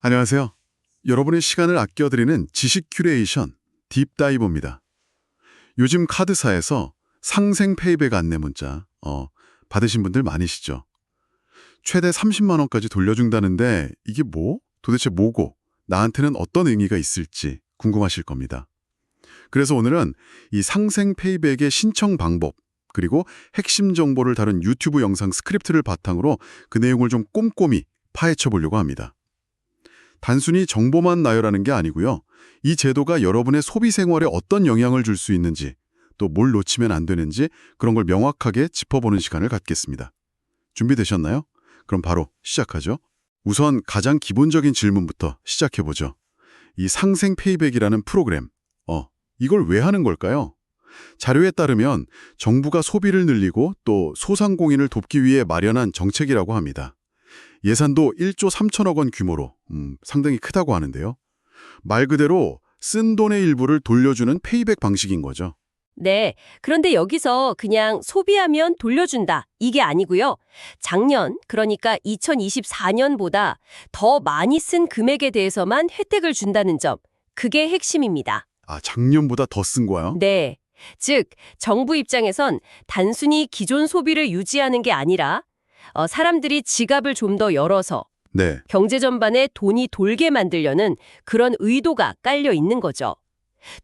안녕하세요. 여러분의 시간을 아껴드리는 지식 큐레이션 딥다이브입니다. 요즘 카드사에서 상생 페이백 안내 문자 받으신 분들 많으시죠? 최대 30만 원까지 돌려준다는데 이게 도대체 뭐고 나한테는 어떤 의미가 있을지 궁금하실 겁니다. 그래서 오늘은 이 상생 페이백의 신청 방법 그리고 핵심 정보를 다룬 유튜브 영상 스크립트를 바탕으로 그 내용을 좀 꼼꼼히 파헤쳐 보려고 합니다. 단순히 정보만 나열하는 게 아니고요. 이 제도가 여러분의 소비 생활에 어떤 영향을 줄 수 있는지, 또 뭘 놓치면 안 되는지 그런 걸 명확하게 짚어보는 시간을 갖겠습니다. 준비되셨나요? 그럼 바로 시작하죠. 우선 가장 기본적인 질문부터 시작해보죠. 이 상생 페이백이라는 프로그램, 이걸 왜 하는 걸까요? 자료에 따르면 정부가 소비를 늘리고 또 소상공인을 돕기 위해 마련한 정책이라고 합니다. 예산도 1조 3천억 원 규모로 상당히 크다고 하는데요. 말 그대로 쓴 돈의 일부를 돌려주는 페이백 방식인 거죠. 네, 그런데 여기서 그냥 소비하면 돌려준다 이게 아니고요. 작년, 그러니까 2024년보다 더 많이 쓴 금액에 대해서만 혜택을 준다는 점, 그게 핵심입니다. 작년보다 더 쓴 거요? 네, 즉 정부 입장에선 단순히 기존 소비를 유지하는 게 아니라 사람들이 지갑을 좀 더 열어서 네. 경제 전반에 돈이 돌게 만들려는 그런 의도가 깔려 있는 거죠.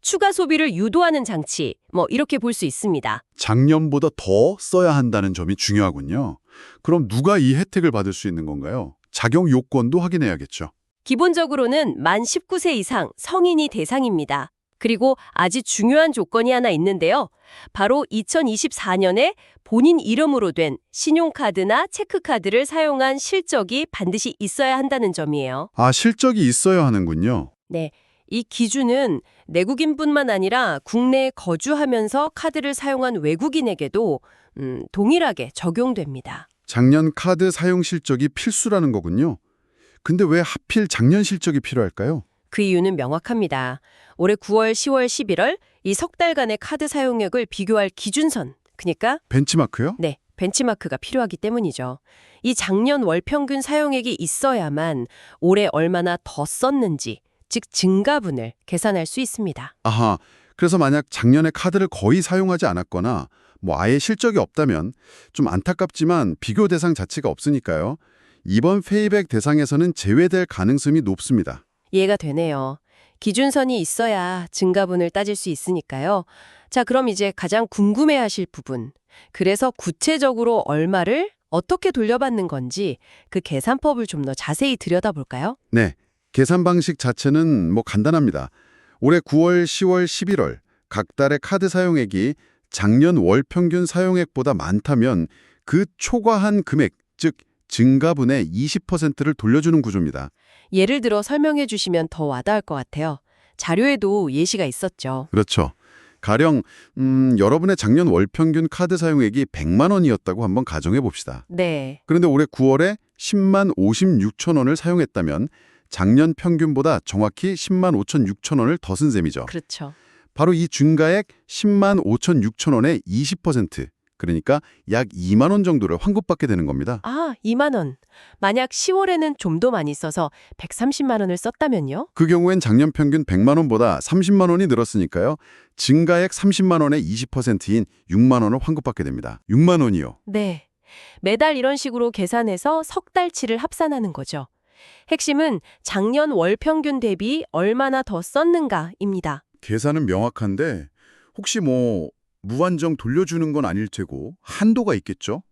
추가 소비를 유도하는 장치, 이렇게 볼 수 있습니다. 작년보다 더 써야 한다는 점이 중요하군요. 그럼 누가 이 혜택을 받을 수 있는 건가요? 작용 요건도 확인해야겠죠. 기본적으로는 만 19세 이상 성인이 대상입니다. 그리고 아주 중요한 조건이 하나 있는데요. 바로 2024년에 본인 이름으로 된 신용카드나 체크카드를 사용한 실적이 반드시 있어야 한다는 점이에요. 실적이 있어야 하는군요. 네, 이 기준은 내국인뿐만 아니라 국내에 거주하면서 카드를 사용한 외국인에게도 동일하게 적용됩니다. 작년 카드 사용 실적이 필수라는 거군요. 근데 왜 하필 작년 실적이 필요할까요? 그 이유는 명확합니다. 올해 9월, 10월, 11월 이 석 달간의 카드 사용액을 비교할 기준선, 그러니까 벤치마크요? 네, 벤치마크가 필요하기 때문이죠. 이 작년 월 평균 사용액이 있어야만 올해 얼마나 더 썼는지, 즉 증가분을 계산할 수 있습니다. 아하, 그래서 만약 작년에 카드를 거의 사용하지 않았거나 아예 실적이 없다면 좀 안타깝지만 비교 대상 자체가 없으니까요. 이번 페이백 대상에서는 제외될 가능성이 높습니다. 이해가 되네요. 기준선이 있어야 증가분을 따질 수 있으니까요. 자, 그럼 이제 가장 궁금해하실 부분. 그래서 구체적으로 얼마를 어떻게 돌려받는 건지 그 계산법을 좀 더 자세히 들여다볼까요? 네, 계산 방식 자체는 간단합니다. 올해 9월, 10월, 11월 각 달의 카드 사용액이 작년 월 평균 사용액보다 많다면 그 초과한 금액, 즉 증가분의 20%를 돌려주는 구조입니다. 예를 들어 설명해 주시면 더 와닿을 것 같아요. 자료에도 예시가 있었죠. 그렇죠. 가령 여러분의 작년 월 평균 카드 사용액이 100만 원이었다고 한번 가정해 봅시다. 네. 그런데 올해 9월에 10만 56천 원을 사용했다면 작년 평균보다 정확히 10만 5천 6천 원을 더 쓴 셈이죠. 그렇죠. 바로 이 중가액 10만 5천 6천 원의 20%, 그러니까 약 2만 원 정도를 환급받게 되는 겁니다. 2만 원. 만약 10월에는 좀 더 많이 써서 130만 원을 썼다면요? 그 경우엔 작년 평균 100만 원보다 30만 원이 늘었으니까요. 증가액 30만 원의 20%인 6만 원을 환급받게 됩니다. 6만 원이요. 네. 매달 이런 식으로 계산해서 석 달치를 합산하는 거죠. 핵심은 작년 월 평균 대비 얼마나 더 썼는가입니다. 계산은 명확한데 혹시 무한정 돌려주는 건 아닐 테고 한도가 있겠죠?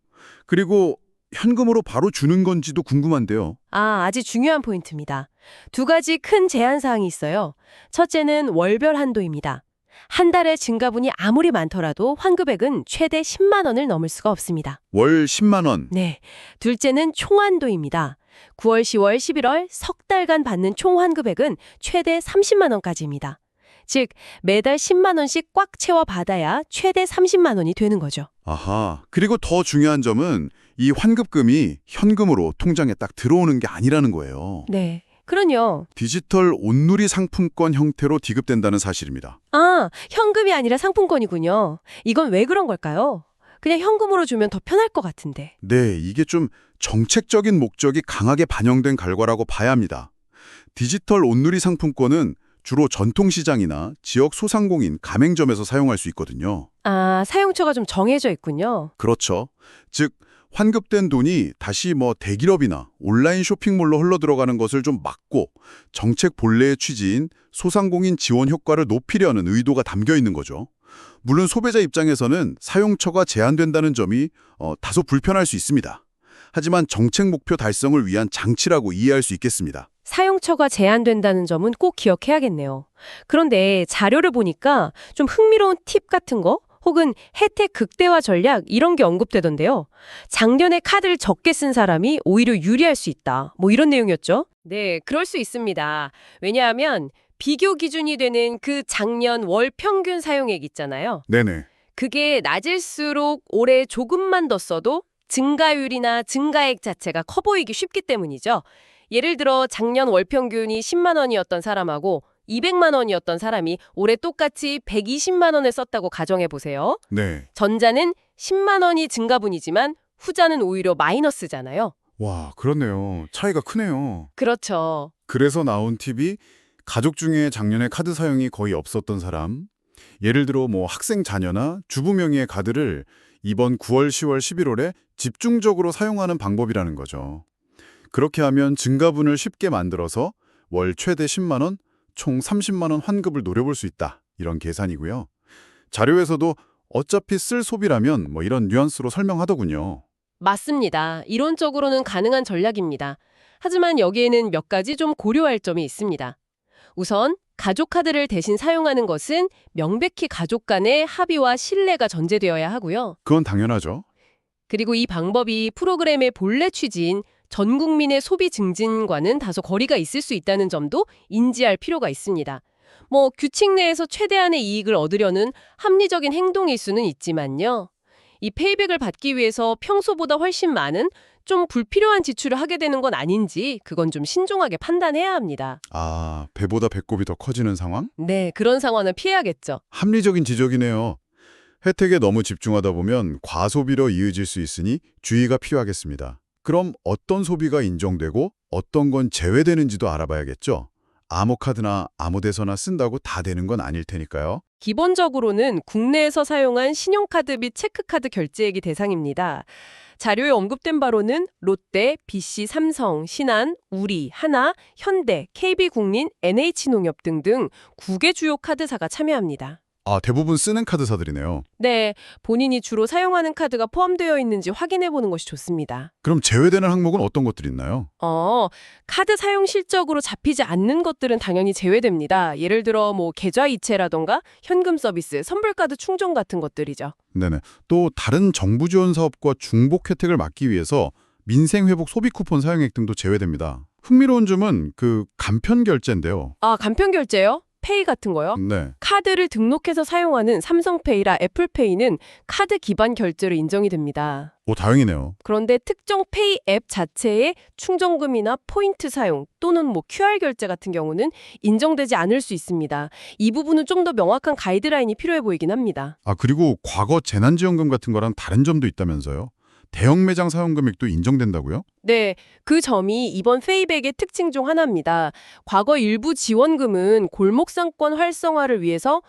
그리고 현금으로 바로 주는 건지도 궁금한데요. 아주 중요한 포인트입니다. 두 가지 큰 제한 사항이 있어요. 첫째는 월별 한도입니다. 한 달의 증가분이 아무리 많더라도 환급액은 최대 10만 원을 넘을 수가 없습니다. 월 10만 원. 네. 둘째는 총한도입니다. 9월, 10월, 11월 석 달간 받는 총 환급액은 최대 30만 원까지입니다. 즉 매달 10만 원씩 꽉 채워 받아야 최대 30만 원이 되는 거죠. 아하. 그리고 더 중요한 점은 이 환급금이 현금으로 통장에 딱 들어오는 게 아니라는 거예요. 네. 그럼요. 디지털 온누리 상품권 형태로 지급된다는 사실입니다. 현금이 아니라 상품권이군요. 이건 왜 그런 걸까요? 그냥 현금으로 주면 더 편할 것 같은데. 네, 이게 좀 정책적인 목적이 강하게 반영된 결과라고 봐야 합니다. 디지털 온누리 상품권은 주로 전통시장이나 지역 소상공인, 가맹점에서 사용할 수 있거든요. 아, 사용처가 좀 정해져 있군요. 그렇죠. 즉 환급된 돈이 다시 대기업이나 온라인 쇼핑몰로 흘러들어가는 것을 좀 막고 정책 본래의 취지인 소상공인 지원 효과를 높이려는 의도가 담겨 있는 거죠. 물론 소비자 입장에서는 사용처가 제한된다는 점이 다소 불편할 수 있습니다. 하지만 정책 목표 달성을 위한 장치라고 이해할 수 있겠습니다. 사용처가 제한된다는 점은 꼭 기억해야겠네요. 그런데 자료를 보니까 좀 흥미로운 팁 같은 거 혹은 혜택 극대화 전략 이런 게 언급되던데요. 작년에 카드를 적게 쓴 사람이 오히려 유리할 수 있다. 이런 내용이었죠. 네, 그럴 수 있습니다. 왜냐하면 비교 기준이 되는 그 작년 월 평균 사용액 있잖아요. 네네. 그게 낮을수록 올해 조금만 더 써도 증가율이나 증가액 자체가 커 보이기 쉽기 때문이죠. 예를 들어 작년 월 평균이 10만 원이었던 사람하고 200만 원이었던 사람이 올해 똑같이 120만 원을 썼다고 가정해 보세요. 네. 전자는 10만 원이 증가분이지만 후자는 오히려 마이너스잖아요. 와, 그렇네요. 차이가 크네요. 그렇죠. 그래서 나온 팁이 가족 중에 작년에 카드 사용이 거의 없었던 사람, 예를 들어 학생 자녀나 주부 명의의 카드를 이번 9월, 10월, 11월에 집중적으로 사용하는 방법이라는 거죠. 그렇게 하면 증가분을 쉽게 만들어서 월 최대 10만 원, 총 30만 원 환급을 노려볼 수 있다. 이런 계산이고요. 자료에서도 어차피 쓸 소비라면 이런 뉘앙스로 설명하더군요. 맞습니다. 이론적으로는 가능한 전략입니다. 하지만 여기에는 몇 가지 좀 고려할 점이 있습니다. 우선 가족 카드를 대신 사용하는 것은 명백히 가족 간의 합의와 신뢰가 전제되어야 하고요. 그건 당연하죠. 그리고 이 방법이 프로그램의 본래 취지인 전 국민의 소비 증진과는 다소 거리가 있을 수 있다는 점도 인지할 필요가 있습니다. 규칙 내에서 최대한의 이익을 얻으려는 합리적인 행동일 수는 있지만요. 이 페이백을 받기 위해서 평소보다 훨씬 많은 좀 불필요한 지출을 하게 되는 건 아닌지 그건 좀 신중하게 판단해야 합니다. 아, 배보다 배꼽이 더 커지는 상황? 네, 그런 상황은 피해야겠죠. 합리적인 지적이네요. 혜택에 너무 집중하다 보면 과소비로 이어질 수 있으니 주의가 필요하겠습니다. 그럼 어떤 소비가 인정되고 어떤 건 제외되는지도 알아봐야겠죠? 아무 카드나 아무 데서나 쓴다고 다 되는 건 아닐 테니까요. 기본적으로는 국내에서 사용한 신용카드 및 체크카드 결제액이 대상입니다. 자료에 언급된 바로는 롯데, BC, 삼성, 신한, 우리, 하나, 현대, KB국민, NH농협 등등 9개 주요 카드사가 참여합니다. 아, 대부분 쓰는 카드사들이네요. 네, 본인이 주로 사용하는 카드가 포함되어 있는지 확인해보는 것이 좋습니다. 그럼 제외되는 항목은 어떤 것들이 있나요? 카드 사용 실적으로 잡히지 않는 것들은 당연히 제외됩니다. 예를 들어 계좌 이체라던가 현금 서비스, 선불카드 충전 같은 것들이죠. 네네. 또 다른 정부 지원 사업과 중복 혜택을 막기 위해서 민생회복 소비 쿠폰 사용액 등도 제외됩니다. 흥미로운 점은 그 간편 결제인데요. 아, 간편 결제요? 페이 같은 거요? 네. 카드를 등록해서 사용하는 삼성페이라 애플페이는 카드 기반 결제로 인정이 됩니다. 오, 다행이네요. 그런데 특정 페이 앱 자체의 충전금이나 포인트 사용 또는 QR 결제 같은 경우는 인정되지 않을 수 있습니다. 이 부분은 좀 더 명확한 가이드라인이 필요해 보이긴 합니다. 아, 그리고 과거 재난지원금 같은 거랑 다른 점도 있다면서요? 대형 매장 사용 금액도 인정된다고요? 네, 그 점이 이번 페이백의 특징 중 하나입니다. 과거 일부 지원금은 골목상권 활성화를 위해서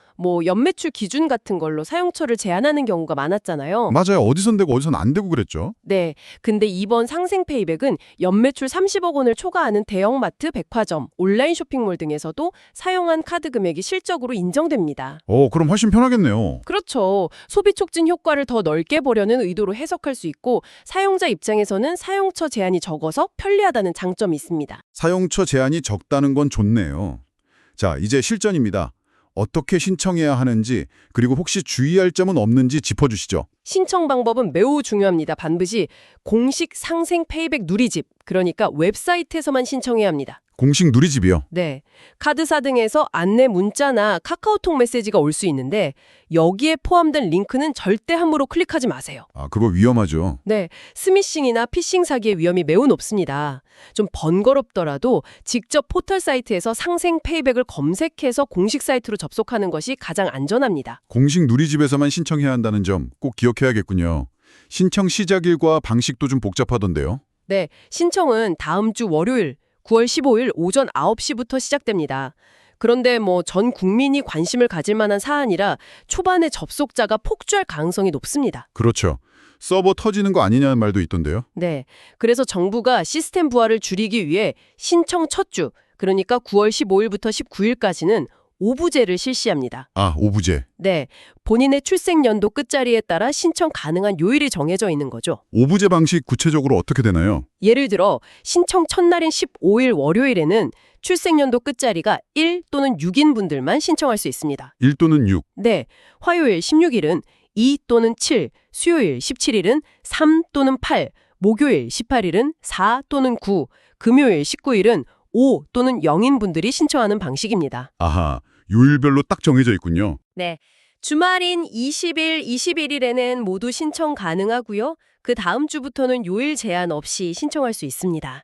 연매출 기준 같은 걸로 사용처를 제한하는 경우가 많았잖아요. 맞아요. 어디선 되고 어디선 안 되고 그랬죠. 네, 근데 이번 상생 페이백은 연매출 30억 원을 초과하는 대형마트, 백화점, 온라인 쇼핑몰 등에서도 사용한 카드 금액이 실적으로 인정됩니다. 그럼 훨씬 편하겠네요. 그렇죠. 소비 촉진 효과를 더 넓게 보려는 의도로 해석할 수 있고 사용자 입장에서는 사용처 제한이 적어서 편리하다는 장점이 있습니다. 사용처 제한이 적다는 건 좋네요. 자, 이제 실전입니다. 어떻게 신청해야 하는지, 그리고 혹시 주의할 점은 없는지 짚어주시죠. 신청 방법은 매우 중요합니다. 반드시 공식 상생 페이백 누리집, 그러니까 웹사이트에서만 신청해야 합니다. 공식 누리집이요. 네, 카드사 등에서 안내 문자나 카카오톡 메시지가 올 수 있는데 여기에 포함된 링크는 절대 함부로 클릭하지 마세요. 아, 그거 위험하죠. 네, 스미싱이나 피싱 사기의 위험이 매우 높습니다. 좀 번거롭더라도 직접 포털 사이트에서 상생 페이백을 검색해서 공식 사이트로 접속하는 것이 가장 안전합니다. 공식 누리집에서만 신청해야 한다는 점 꼭 기억해야겠군요. 신청 시작일과 방식도 좀 복잡하던데요. 네, 신청은 다음 주 월요일 9월 15일 오전 9시부터 시작됩니다. 그런데 전 국민이 관심을 가질 만한 사안이라 초반에 접속자가 폭주할 가능성이 높습니다. 그렇죠. 서버 터지는 거 아니냐는 말도 있던데요. 네. 그래서 정부가 시스템 부하를 줄이기 위해 신청 첫 주, 그러니까 9월 15일부터 19일까지는 오부제를 실시합니다. 아, 오부제. 네. 본인의 출생연도 끝자리에 따라 신청 가능한 요일이 정해져 있는 거죠. 오부제 방식 구체적으로 어떻게 되나요? 예를 들어 신청 첫날인 15일 월요일에는 출생연도 끝자리가 1 또는 6인 분들만 신청할 수 있습니다. 1 또는 6. 네. 화요일 16일은 2 또는 7, 수요일 17일은 3 또는 8, 목요일 18일은 4 또는 9, 금요일 19일은 5 또는 0인 분들이 신청하는 방식입니다. 아하, 요일별로 딱 정해져 있군요. 네. 주말인 20일, 21일에는 모두 신청 가능하고요. 그 다음 주부터는 요일 제한 없이 신청할 수 있습니다.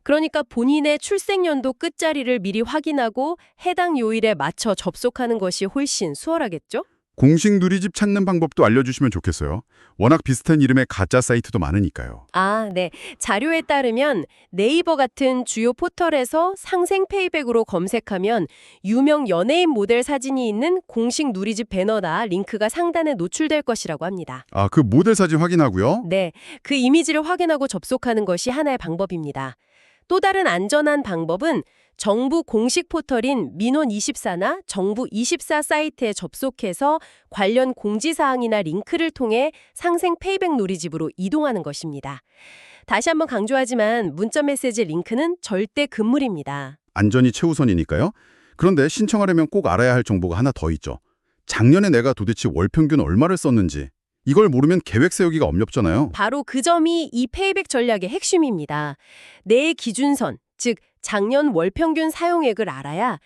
그러니까 본인의 출생연도 끝자리를 미리 확인하고 해당 요일에 맞춰 접속하는 것이 훨씬 수월하겠죠? 공식 누리집 찾는 방법도 알려주시면 좋겠어요. 워낙 비슷한 이름의 가짜 사이트도 많으니까요. 아, 네. 자료에 따르면 네이버 같은 주요 포털에서 상생 페이백으로 검색하면 유명 연예인 모델 사진이 있는 공식 누리집 배너나 링크가 상단에 노출될 것이라고 합니다. 아, 그 모델 사진 확인하고요. 네. 그 이미지를 확인하고 접속하는 것이 하나의 방법입니다. 또 다른 안전한 방법은 정부 공식 포털인 민원24나 정부24 사이트에 접속해서 관련 공지사항이나 링크를 통해 상생 페이백 누리집으로 이동하는 것입니다. 다시 한번 강조하지만 문자메시지 링크는 절대 금물입니다. 안전이 최우선이니까요. 그런데 신청하려면 꼭 알아야 할 정보가 하나 더 있죠. 작년에 내가 도대체 월 평균 얼마를 썼는지. 이걸 모르면 계획 세우기가 어렵잖아요. 바로 그 점이 이 페이백 전략의 핵심입니다. 내 기준선, 즉 작년 월 평균 사용액을 알아야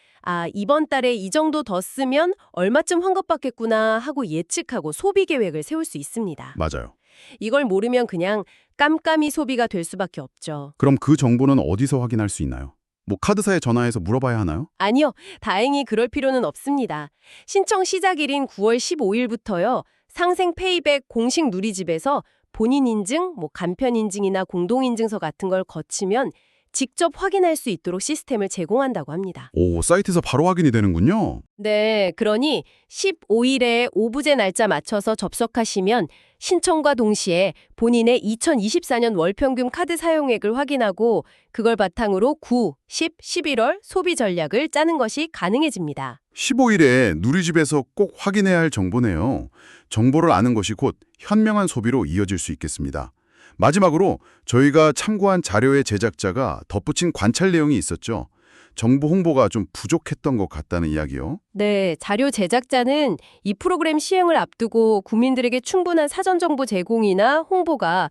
이번 달에 이 정도 더 쓰면 얼마쯤 환급받겠구나 하고 예측하고 소비 계획을 세울 수 있습니다. 맞아요. 이걸 모르면 그냥 깜깜이 소비가 될 수밖에 없죠. 그럼 그 정보는 어디서 확인할 수 있나요? 카드사에 전화해서 물어봐야 하나요? 아니요, 다행히 그럴 필요는 없습니다. 신청 시작일인 9월 15일부터요. 상생 페이백 공식 누리집에서 본인 인증, 간편 인증이나 공동 인증서 같은 걸 거치면 직접 확인할 수 있도록 시스템을 제공한다고 합니다. 오, 사이트에서 바로 확인이 되는군요. 네, 그러니 15일에 오부제 날짜 맞춰서 접속하시면 신청과 동시에 본인의 2024년 월평균 카드 사용액을 확인하고 그걸 바탕으로 9, 10, 11월 소비 전략을 짜는 것이 가능해집니다. 15일에 누리집에서 꼭 확인해야 할 정보네요. 정보를 아는 것이 곧 현명한 소비로 이어질 수 있겠습니다. 마지막으로 저희가 참고한 자료의 제작자가 덧붙인 관찰 내용이 있었죠. 정보 홍보가 좀 부족했던 것 같다는 이야기요. 네, 자료 제작자는 이 프로그램 시행을 앞두고 국민들에게 충분한 사전 정보 제공이나 홍보가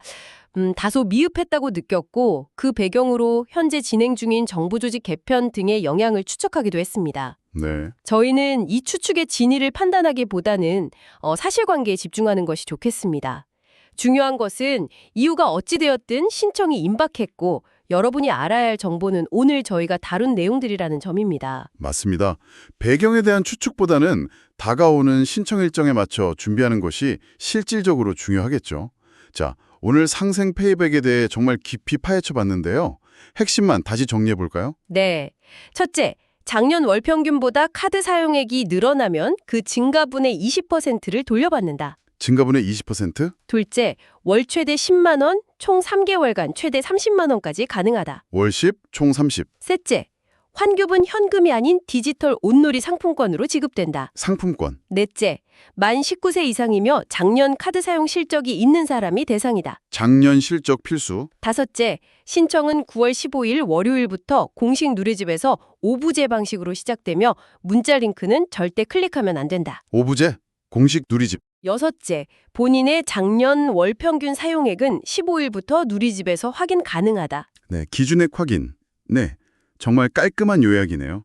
다소 미흡했다고 느꼈고 그 배경으로 현재 진행 중인 정부 조직 개편 등의 영향을 추측하기도 했습니다. 네. 저희는 이 추측의 진위를 판단하기보다는 사실관계에 집중하는 것이 좋겠습니다. 중요한 것은 이유가 어찌되었든 신청이 임박했고 여러분이 알아야 할 정보는 오늘 저희가 다룬 내용들이라는 점입니다. 맞습니다. 배경에 대한 추측보다는 다가오는 신청 일정에 맞춰 준비하는 것이 실질적으로 중요하겠죠. 자, 오늘 상생 페이백에 대해 정말 깊이 파헤쳐 봤는데요. 핵심만 다시 정리해 볼까요? 네. 첫째, 작년 월 평균보다 카드 사용액이 늘어나면 그 증가분의 20%를 돌려받는다. 증가분의 20%? 둘째, 월 최대 10만 원, 총 3개월간 최대 30만 원까지 가능하다. 월 10, 총 30. 셋째, 환급은 현금이 아닌 디지털 온놀이 상품권으로 지급된다. 상품권. 넷째, 만 19세 이상이며 작년 카드 사용 실적이 있는 사람이 대상이다. 작년 실적 필수. 다섯째, 신청은 9월 15일 월요일부터 공식 누리집에서 오부제 방식으로 시작되며 문자 링크는 절대 클릭하면 안 된다. 오부제, 공식 누리집. 여섯째, 본인의 작년 월 평균 사용액은 15일부터 누리집에서 확인 가능하다. 네, 기준액 확인. 네, 정말 깔끔한 요약이네요.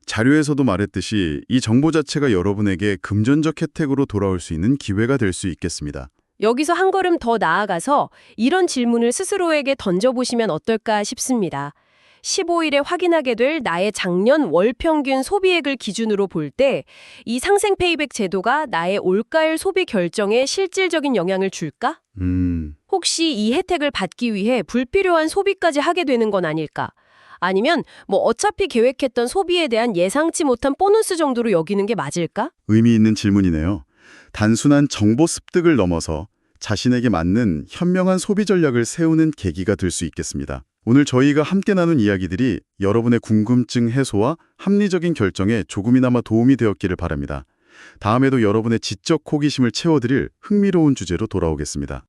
자료에서도 말했듯이 이 정보 자체가 여러분에게 금전적 혜택으로 돌아올 수 있는 기회가 될 수 있겠습니다. 여기서 한 걸음 더 나아가서 이런 질문을 스스로에게 던져보시면 어떨까 싶습니다. 15일에 확인하게 될 나의 작년 월 평균 소비액을 기준으로 볼 때 이 상생 페이백 제도가 나의 올가을 소비 결정에 실질적인 영향을 줄까? 혹시 이 혜택을 받기 위해 불필요한 소비까지 하게 되는 건 아닐까? 아니면 뭐 어차피 계획했던 소비에 대한 예상치 못한 보너스 정도로 여기는 게 맞을까? 의미 있는 질문이네요. 단순한 정보 습득을 넘어서 자신에게 맞는 현명한 소비 전략을 세우는 계기가 될 수 있겠습니다. 오늘 저희가 함께 나눈 이야기들이 여러분의 궁금증 해소와 합리적인 결정에 조금이나마 도움이 되었기를 바랍니다. 다음에도 여러분의 지적 호기심을 채워드릴 흥미로운 주제로 돌아오겠습니다.